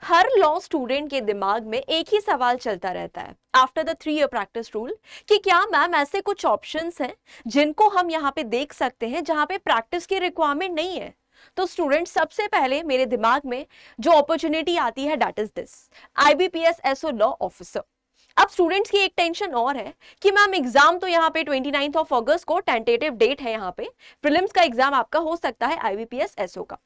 हर law student के दिमाग में एक ही सवाल चलता रहता है after the 3 year practice rule कि क्या मैम ऐसे कुछ ऑप्शंस हैं जिनको हम यहाँ पे देख सकते हैं जहाँ पे प्रैक्टिस की रिक्वायरमेंट नहीं है। तो स्टूडेंट सबसे पहले मेरे दिमाग में जो अपॉर्चुनिटी आती है that is this IBPS SO law officer. अब स्टूडेंट्स की एक टेंशन और है कि मैम एग्जाम तो यहाँ पे 29 अगस्त को टेंटेटिव डेट है, यहाँ पे प्रीलिम्स का एग्जाम आपका हो सकता है आईबीपीएस एसओ का,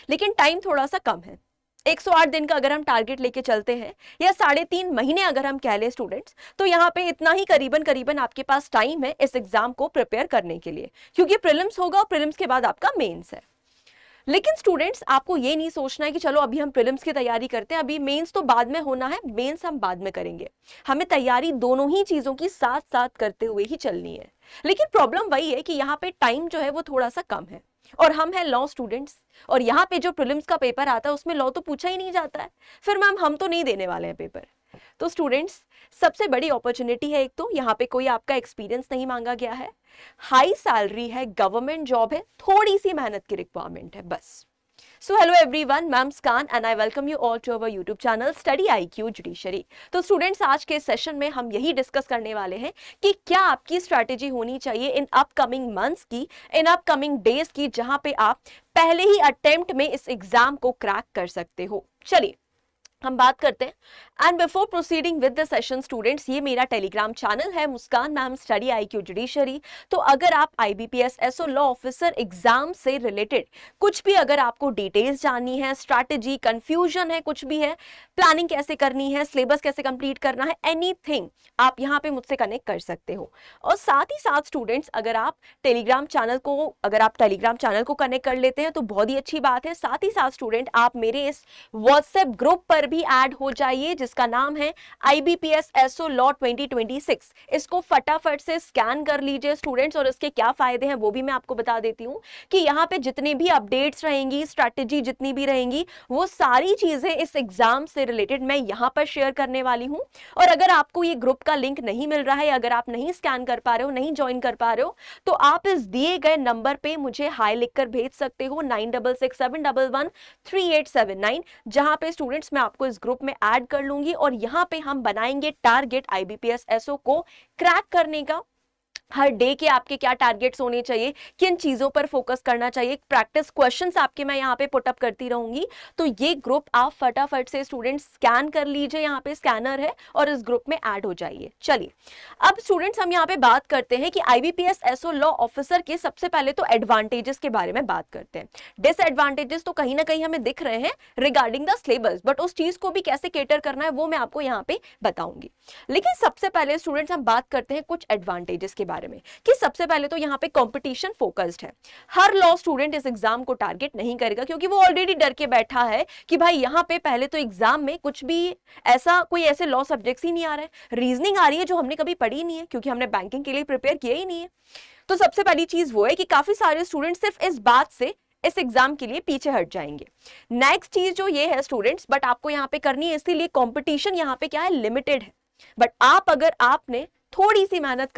लेकिन टाइम थोड़ा सा कम है। 108 दिन का अगर हम टारगेट लेके चलते हैं या 3.5 महीने अगर हम कह लें स्टूडेंट्स, तो यहाँ पे इतना ही करीबन करीबन आपके पास टाइम है इस एग्जाम को प्रिपेयर करने के लिए, क्योंकि प्रीलिम्स होगा और प्रीलिम्स के बाद आपका मेंस है। लेकिन स्टूडेंट्स आपको ये नहीं सोचना है कि चलो अभी हम प्रीलिम्स की तैयारी करते हैं, अभी मेंस तो बाद में होना है, मेंस हम बाद में करेंगे। हमें तैयारी दोनों ही चीजों की साथ साथ करते हुए ही चलनी है। लेकिन प्रॉब्लम वही है कि यहाँ पे टाइम जो है वो थोड़ा सा कम है और हम हैं लॉ स्टूडेंट्स, और यहाँ पे जो प्रीलिम्स का पेपर आता है उसमें लॉ तो पूछा ही नहीं जाता है, फिर मैम हम तो नहीं देने वाले हैं पेपर। तो स्टूडेंट्स सबसे बड़ी अपॉर्चुनिटी है, एक तो यहाँ पे कोई आपका एक्सपीरियंस नहीं मांगा गया है, हाई सैलरी है, गवर्नमेंट जॉब है, थोड़ी सी मेहनत की रिक्वायरमेंट है बस। So hello everyone, मैं मुस्कान and I welcome you all to our YouTube channel Study IQ Judiciary। तो स्टूडेंट्स आज के सेशन में हम यही डिस्कस करने वाले हैं कि क्या आपकी स्ट्रैटेजी होनी चाहिए इन अपकमिंग मंथ्स की, इन अपकमिंग डेज की, जहां पे आप पहले ही अटेम्प्ट में इस एग्जाम को क्रैक कर सकते हो। चलिए हम बात करते हैं। And before proceeding with the session students, ये मेरा टेलीग्राम चैनल है Muskan ma'am study IQ judiciary. तो अगर आप IBPS SO law officer exam से रिलेटेड कुछ भी अगर आपको डिटेल्स जाननी है, स्ट्रैटेजी, कंफ्यूजन है, कुछ भी है, प्लानिंग कैसे करनी है, सिलेबस कैसे कंप्लीट करना है, एनीथिंग, आप यहाँ पे मुझसे कनेक्ट कर सकते हो। और साथ ही साथ स्टूडेंट्स अगर आप टेलीग्राम चैनल को कनेक्ट कर लेते हैं तो बहुत ही अच्छी बात है। साथ ही साथ स्टूडेंट आप मेरे इस व्हाट्सएप ग्रुप पर भी ऐड हो जाइए जिसका नाम है आईबीपीएस एसओ लॉ 2026। इसको फटाफट से स्कैन कर लीजिए स्टूडेंट्स, और इसके क्या फायदे हैं वो भी मैं आपको बता देती हूँ कि यहाँ पे जितनी भी अपडेट्स रहेंगी, स्ट्रैटेजी जितनी भी रहेंगी, वो सारी चीजें इस एग्जाम से रिलेटेड मैं यहाँ पर शेयर करने वाली हूँ। और अगर आपको ये ग्रुप का लिंक नहीं मिल रहा है, अगर आप नहीं स्कैन कर पा रहे हो, नहीं ज्वाइन कर पा रहे हो, तो आप इस दिए गए नंबर पे मुझे हाई लिखकर भेज सकते हो 9667113879, जहां पे स्टूडेंट्स मैं आपको इस ग्रुप में ऐड कर लूंगी और यहां पे हम बनाएंगे टारगेट आईबीपीएस एसओ को क्रैक करने का। हर डे के आपके क्या टारगेट्स होने चाहिए, किन चीजों पर फोकस करना चाहिए, प्रैक्टिस क्वेश्चंस आपके मैं यहाँ पे पुटअप करती रहूंगी। तो ये ग्रुप आप फटाफट से स्टूडेंट्स स्कैन कर लीजिए, यहाँ पे स्कैनर है, और इस ग्रुप में ऐड हो जाइए। चलिए अब स्टूडेंट्स हम यहाँ पे बात करते हैं कि आईबीपीएस एसओ लॉ ऑफिसर के सबसे पहले तो एडवांटेजेस के बारे में बात करते हैं। डिसएडवांटेजेस तो कहीं ना कहीं हमें दिख रहे हैं रिगार्डिंग द सिलेबस, बट उस चीज को भी कैसे केटर करना है वो मैं आपको यहाँ पे बताऊंगी। लेकिन सबसे पहले स्टूडेंट्स हम बात करते हैं कुछ एडवांटेजेस के बारे में कि सबसे पहले तो यहाँ पे कंपटीशन फोकस्ड है। हर लॉ स्टूडेंट इस एग्जाम को टारगेट नहीं करेगा क्योंकि वो ऑलरेडी डर के बैठा है कि भाई यहाँ पे पहले तो एग्जाम में कुछ भी ऐसे लॉ सब्जेक्ट्स ही नहीं आ रहे हैं, रीजनिंग आ रही है जो हमने कभी पढ़ी नहीं है क्योंकि हमने बैंकिंग के लिए प्रिपेयर किया ही नहीं है। तो सबसे पहली चीज वो है कि काफी सारे स्टूडेंट सिर्फ इस बात से इस एग्जाम के लिए पीछे हट जाएंगे। नेक्स्ट चीज जो ये है स्टूडेंट्स, बट आपको यहाँ पे करनी है, इसीलिए कंपटीशन यहाँ पे क्या है, लिमिटेड है। बट अगर आपने थोड़ी सी मेहनत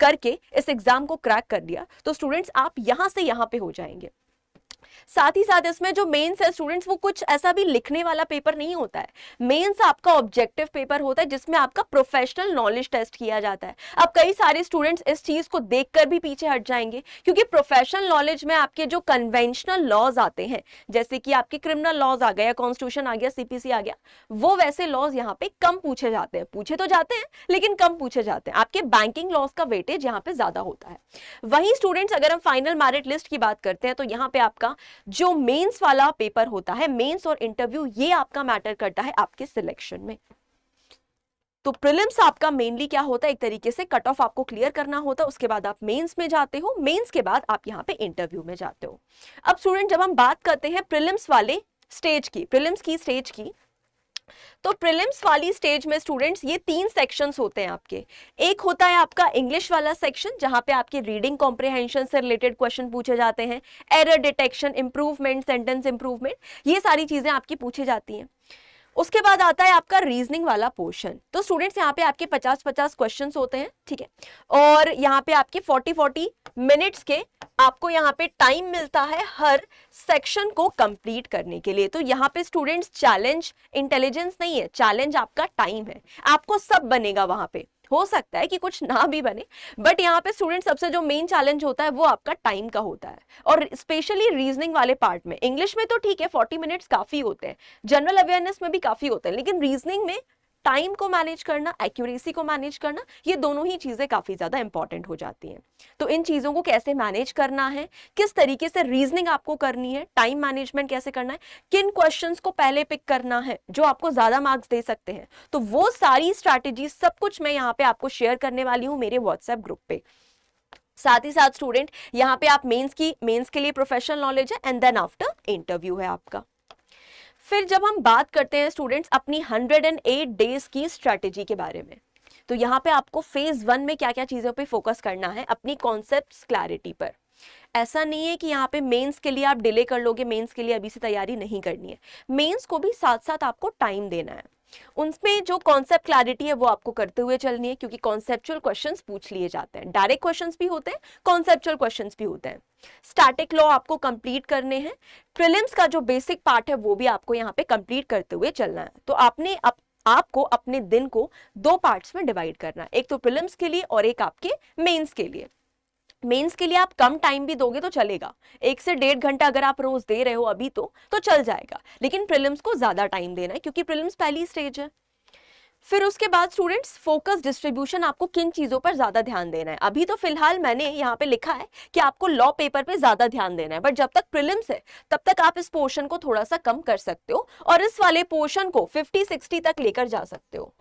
करके इस एग्जाम को क्रैक कर दिया तो स्टूडेंट्स आप यहां से यहां पे हो जाएंगे। साथ ही साथ इसमें जो मेंस है स्टूडेंट्स, वो कुछ ऐसा भी लिखने वाला पेपर नहीं होता है। मेंस आपका ऑब्जेक्टिव पेपर होता है जिसमें आपका प्रोफेशनल नॉलेज टेस्ट किया जाता है। अब कई सारे स्टूडेंट्स इस चीज को देखकर भी पीछे हट जाएंगे क्योंकि प्रोफेशनल नॉलेज में आपके जो कन्वेंशनल लॉज आते हैं, जैसे कि आपके क्रिमिनल लॉज आ गया, कॉन्स्टिट्यूशन आ गया, सीपीसी आ गया, वो वैसे लॉज यहाँ पे कम पूछे जाते हैं। पूछे तो जाते हैं लेकिन कम पूछे जाते हैं। आपके बैंकिंग लॉज का वेटेज यहाँ पे ज्यादा होता है। वहीं स्टूडेंट्स अगर हम फाइनल मेरिट लिस्ट की बात करते हैं तो यहाँ पे आपका जो मेंस वाला पेपर होता है, मेंस और इंटरव्यू, ये आपका मैटर करता है आपके सिलेक्शन में। तो प्रीलिम्स आपका मेनली क्या होता है, एक तरीके से कट ऑफ आपको क्लियर करना होता है, उसके बाद आप मेंस में जाते हो, मेंस के बाद आप यहाँ पे इंटरव्यू में जाते हो। अब स्टूडेंट जब हम बात करते हैं प्रीलिम्स वाले स्टेज की, प्रीलिम्स की स्टेज की, तो प्रीलिम्स वाली स्टेज में स्टूडेंट्स ये 3 सेक्शंस होते हैं आपके। एक होता है आपका इंग्लिश वाला सेक्शन जहां पे आपके रीडिंग कॉम्प्रिहेंशन से रिलेटेड क्वेश्चन पूछे जाते हैं, error detection, improvement, sentence improvement, ये सारी चीजें आपकी पूछी जाती हैं। उसके बाद आता है आपका रीजनिंग वाला पोर्शन। तो स्टूडेंट्स यहाँ पे आपके 50-50 क्वेश्चंस होते हैं, ठीक है, और यहाँ पे आपके 40-40 मिनट्स के आपको यहाँ पे टाइम मिलता है हर सेक्शन को कंप्लीट करने के लिए। तो यहाँ पे स्टूडेंट्स चैलेंज इंटेलिजेंस नहीं है, चैलेंज आपका टाइम है। आपको सब बनेगा वहां पे, हो सकता है कि कुछ ना भी बने, बट यहाँ पे स्टूडेंट सबसे जो मेन चैलेंज होता है वो आपका टाइम का होता है। और स्पेशली रीजनिंग वाले पार्ट में, इंग्लिश में तो ठीक है 40 मिनट्स काफी होते हैं, जनरल अवेयरनेस में भी काफी होते हैं, लेकिन रीजनिंग में टाइम को मैनेज करना, एक्यूरेसी को मैनेज करना, ये दोनों ही चीजें काफी ज्यादा इंपॉर्टेंट हो जाती हैं। तो इन चीजों को कैसे मैनेज करना है, किस तरीके से रीजनिंग आपको करनी है, टाइम मैनेजमेंट कैसे करना है, किन क्वेश्चंस को पहले पिक करना है जो आपको ज्यादा मार्क्स दे सकते हैं, तो वो सारी स्ट्रैटेजी सब कुछ मैं यहाँ पे आपको शेयर करने वाली हूँ मेरे व्हाट्सएप ग्रुप पे। साथ ही साथ स्टूडेंट यहाँ पे आप मेंस के लिए प्रोफेशनल नॉलेज है एंड देन आफ्टर इंटरव्यू है आपका। फिर जब हम बात करते हैं स्टूडेंट्स अपनी 108 डेज की स्ट्रैटेजी के बारे में, तो यहाँ पे आपको फेज 1 में क्या क्या चीजों पे फोकस करना है, अपनी कॉन्सेप्ट्स क्लैरिटी पर। ऐसा नहीं है कि यहाँ पे मेंस के लिए आप डिले कर लोगे, मेंस के लिए अभी से तैयारी नहीं करनी है, मेंस को भी साथ साथ आपको टाइम देना है। उनमें जो कॉन्सेप्ट क्लैरिटी है वो आपको करते हुए चलनी है, क्योंकि कॉन्सेप्चुअल क्वेश्चंस पूछ लिए जाते हैं, डायरेक्ट क्वेश्चंस भी होते हैं, कॉन्सेप्चुअल क्वेश्चंस भी होते हैं। स्टैटिक लॉ आपको कंप्लीट करने हैं, प्रीलिम्स का जो बेसिक पार्ट है वो भी आपको यहाँ पे कंप्लीट करते हुए चलना है। तो आपको अपने दिन को 2 पार्ट्स में डिवाइड करना है, एक तो प्रीलिम्स के लिए और एक आपके मेंस के लिए। मेंस के लिए आप कम टाइम भी दोगे तो चलेगा, 1 से 1.5 घंटा अगर आप रोज दे रहे हो अभी तो चल जाएगा, लेकिन प्रीलिम्स को ज्यादा टाइम देना है क्योंकि प्रीलिम्स पहली स्टेज है। फिर उसके बाद स्टूडेंट्स फोकस डिस्ट्रीब्यूशन, आपको किन चीजों पर ज्यादा ध्यान देना है। अभी तो फिलहाल मैंने यहाँ पे लिखा है कि आपको लॉ पेपर पे ज्यादा ध्यान देना है, बट जब तक प्रीलिम्स है तब तक आप इस पोर्शन को थोड़ा सा कम कर सकते हो और इस वाले पोर्शन को 50-60 तक लेकर जा सकते हो।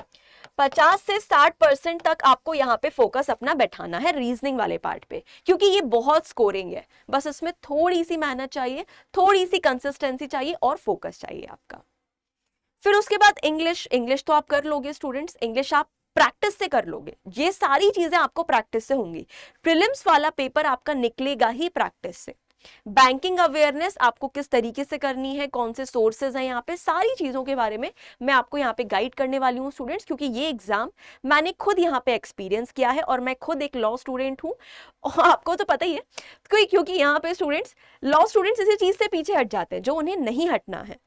50 से 60% तक आपको यहाँ पे फोकस अपना बैठाना है रीजनिंग वाले पार्ट पे, क्योंकि ये बहुत स्कोरिंग है, बस इसमें थोड़ी सी मेहनत चाहिए, थोड़ी सी कंसिस्टेंसी चाहिए और फोकस चाहिए आपका। फिर उसके बाद इंग्लिश तो आप कर लोगे स्टूडेंट्स, इंग्लिश आप प्रैक्टिस से कर लोगे, ये सारी चीजें आपको प्रैक्टिस से होंगी। प्रीलिम्स वाला पेपर आपका निकलेगा ही प्रैक्टिस से। बैंकिंग अवेयरनेस आपको किस तरीके से करनी है, कौन से सोर्सेज हैं, यहाँ पे सारी चीजों के बारे में मैं आपको यहाँ पे गाइड करने वाली हूँ स्टूडेंट्स, क्योंकि ये एग्जाम मैंने खुद यहाँ पे एक्सपीरियंस किया है और मैं खुद एक लॉ स्टूडेंट हूँ और आपको तो पता ही है, क्योंकि यहाँ पे स्टूडेंट्स लॉ स्टूडेंट्स इसी चीज से पीछे हट जाते हैं जो उन्हें नहीं हटना है।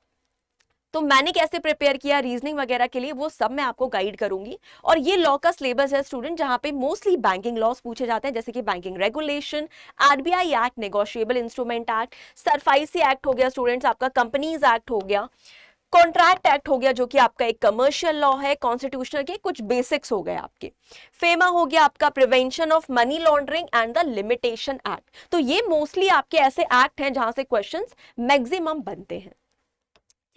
तो मैंने कैसे प्रिपेयर किया रीजनिंग वगैरह के लिए वो सब मैं आपको गाइड करूंगी। और ये लॉ का सिलेबस है स्टूडेंट जहां पे मोस्टली बैंकिंग लॉस पूछे जाते हैं, जैसे कि banking regulation, RBI act, negotiable instrument act, SARFAESI act हो गया स्टूडेंट्स, आपका कंपनीज एक्ट हो गया, कॉन्ट्रैक्ट एक्ट हो गया जो कि आपका एक कमर्शियल लॉ है, कॉन्स्टिट्यूशनल के कुछ बेसिक्स हो गए आपके, फेमा हो गया आपका prevention of money laundering and the limitation act. तो ये मोस्टली आपके ऐसे एक्ट हैं जहां से क्वेश्चंस मैक्सिमम बनते हैं,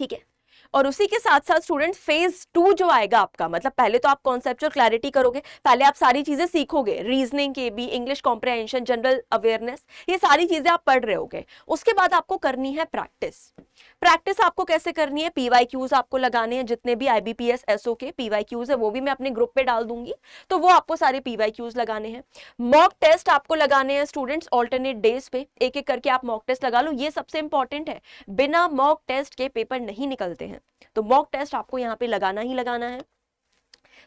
ठीक है। और उसी के साथ साथ स्टूडेंट फेज 2 जो आएगा आपका, मतलब पहले तो आप कॉन्सेप्चुअल क्लैरिटी करोगे, पहले आप सारी चीजें सीखोगे, रीजनिंग के भी, इंग्लिश कॉम्प्रिहेंशन, जनरल अवेयरनेस, ये सारी चीजें आप पढ़ रहे होगे। उसके बाद आपको करनी है प्रैक्टिस आपको कैसे करनी है, पीवाईक्यूज आपको लगाने हैं, जितने भी आईबीपीएस एसओ के पीवाईक्यूज है वो भी मैं अपने ग्रुप पे डाल दूंगी, तो वो आपको सारे पीवाईक्यूज लगाने हैं। मॉक टेस्ट आपको लगाने हैं स्टूडेंट्स ऑल्टरनेट डेज पे, एक एक करके आप मॉक टेस्ट लगा लो, ये सबसे इंपॉर्टेंट है, बिना मॉक टेस्ट के पेपर नहीं निकलते हैं, तो मॉक टेस्ट आपको यहाँ पे लगाना ही लगाना है।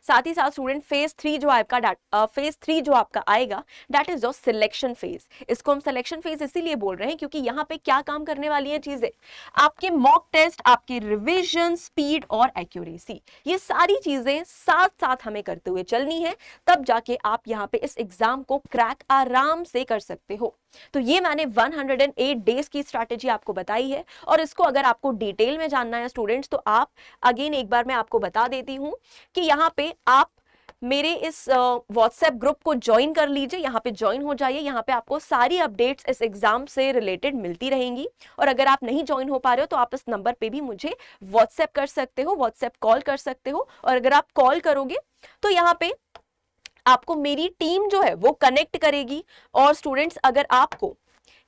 साथ ही साथ स्टूडेंट फेज 3 जो आपका आएगा that is your selection phase. इसको हम सिलेक्शन फेज इसीलिए बोल रहे हैं क्योंकि यहाँ पे क्या काम करने वाली है चीजें, आपके मॉक टेस्ट, आपके रिवीजन, स्पीड और एक्यूरेसी, ये सारी चीजें साथ साथ हमें करते हुए चलनी है, तब जाके आप यहाँ पे इस एग्जाम को क्रैक आराम से कर सकते हो। तो ये मैंने 108 डेज की स्ट्रैटेजी आपको बताई है, और इसको अगर आपको डिटेल में जानना है स्टूडेंट्स तो आप अगेन एक बार मैं आपको बता देती हूं कि यहाँ पे आप मेरे इस व्हाट्सएप ग्रुप को ज्वाइन कर लीजिए, यहाँ पे ज्वाइन हो जाइए, यहाँ पे आपको सारी अपडेट्स इस एग्जाम से रिलेटेड मिलती रहेंगी। और अगर आप नहीं ज्वाइन हो पा रहे हो तो आप इस नंबर पे भी मुझे व्हाट्सएप कर सकते हो, व्हाट्सएप कॉल कर सकते हो, और अगर आप कॉल करोगे तो यहाँ पे आपको मेरी टीम जो है वो कनेक्ट करेगी। और स्टूडेंट्स अगर आपको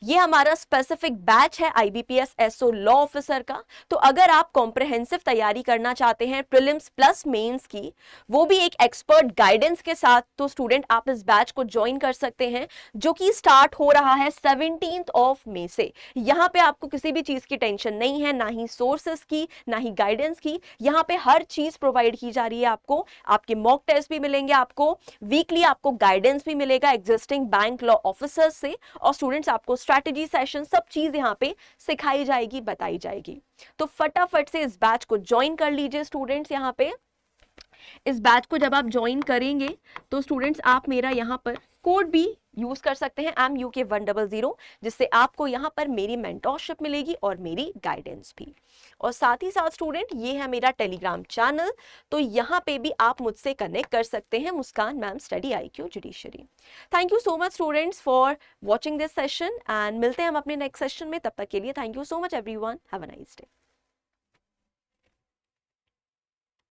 ये हमारा स्पेसिफिक बैच है IBPS SO लॉ ऑफिसर का। तो अगर आप कॉम्प्रहेंसिव तैयारी करना चाहते हैं प्रीलिम्स प्लस मेंस की, वो भी एक एक्सपर्ट गाइडेंस के साथ, तो स्टूडेंट आप इस बैच को ज्वाइन कर सकते हैं, जो कि स्टार्ट हो रहा है 17 मई से। यहाँ पे आपको किसी भी चीज की टेंशन नहीं है, ना ही सोर्सेस की, ना ही गाइडेंस की। यहाँ पे हर चीज प्रोवाइड की जा रही है आपको। आपके मॉक टेस्ट भी मिलेंगे आपको, वीकली आपको गाइडेंस भी मिलेगा एग्जिस्टिंग बैंक लॉ ऑफिसर्स से, और स्टूडेंट्स आपको स्ट्रैटेजी सेशन सब चीज यहाँ पे सिखाई जाएगी, बताई जाएगी। तो फटाफट से इस बैच को ज्वाइन कर लीजिए स्टूडेंट्स। यहाँ पे इस बैच को जब आप ज्वाइन करेंगे तो स्टूडेंट्स आप मेरा यहाँ पर कोड भी यूज कर सकते हैं MUK100, जिससे आपको यहाँ पर मेरी मेंटोरशिप मिलेगी और मेरी गाइडेंस भी। और साथ ही साथ स्टूडेंट, ये है मेरा टेलीग्राम चैनल, तो यहाँ पे भी आप मुझसे कनेक्ट कर सकते हैं, Muskaan ma'am study IQ judiciary. Thank you so much students for watching this session, and मिलते हैं हम अपने नेक्स्ट सेशन में। तब तक के लिए thank you so much everyone, have a nice day.